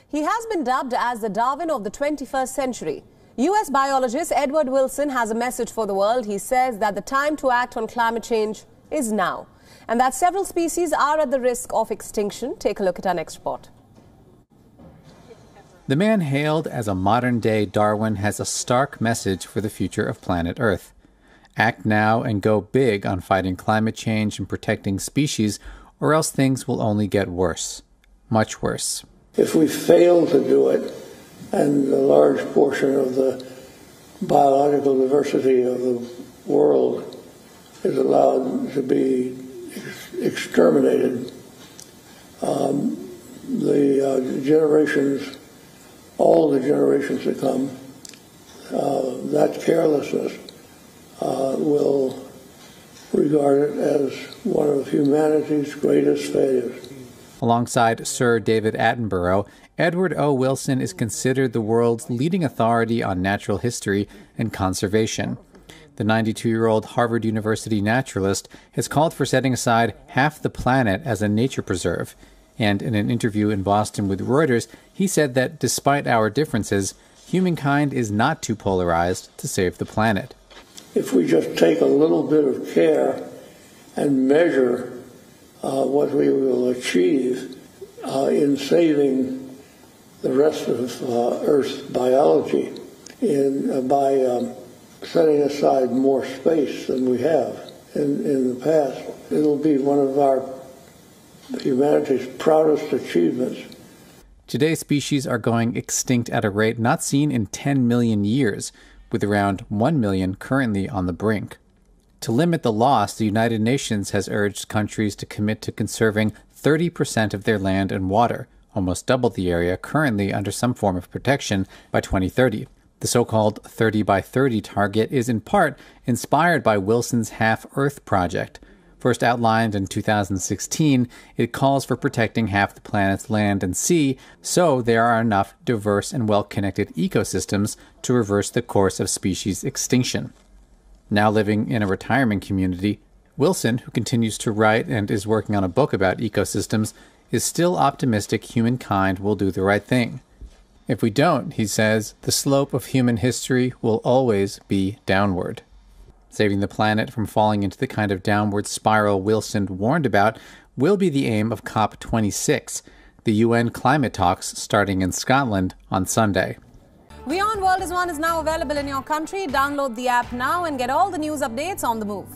He has been dubbed as the Darwin of the 21st century. US biologist Edward Wilson has a message for the world. He says that the time to act on climate change is now, and that several species are at the risk of extinction. Take a look at our next report. The man hailed as a modern-day Darwin has a stark message for the future of planet Earth. Act now and go big on fighting climate change and protecting species, or else things will only get worse. Much worse. If we fail to do it, and a large portion of the biological diversity of the world is allowed to be exterminated, all the generations to come, that carelessness will regard it as one of humanity's greatest failures. Alongside Sir David Attenborough, Edward O. Wilson is considered the world's leading authority on natural history and conservation. The 92-year-old Harvard University naturalist has called for setting aside half the planet as a nature preserve. And in an interview in Boston with Reuters, he said that despite our differences, humankind is not too polarized to save the planet. If we just take a little bit of care and measure what we will achieve in saving the rest of Earth's biology by setting aside more space than we have in the past, it'll be one of our humanity's proudest achievements. Today's species are going extinct at a rate not seen in 10 million years, with around 1 million currently on the brink. To limit the loss, the United Nations has urged countries to commit to conserving 30% of their land and water, almost double the area currently under some form of protection, by 2030. The so-called 30 by 30 target is in part inspired by Wilson's Half Earth project. First outlined in 2016, it calls for protecting half the planet's land and sea so there are enough diverse and well-connected ecosystems to reverse the course of species extinction. Now living in a retirement community, Wilson, who continues to write and is working on a book about ecosystems, is still optimistic humankind will do the right thing. If we don't, he says, the slope of human history will always be downward. Saving the planet from falling into the kind of downward spiral Wilson warned about will be the aim of COP26, the UN climate talks starting in Scotland on Sunday. WION World is now available in your country. Download the app now and get all the news updates on the move.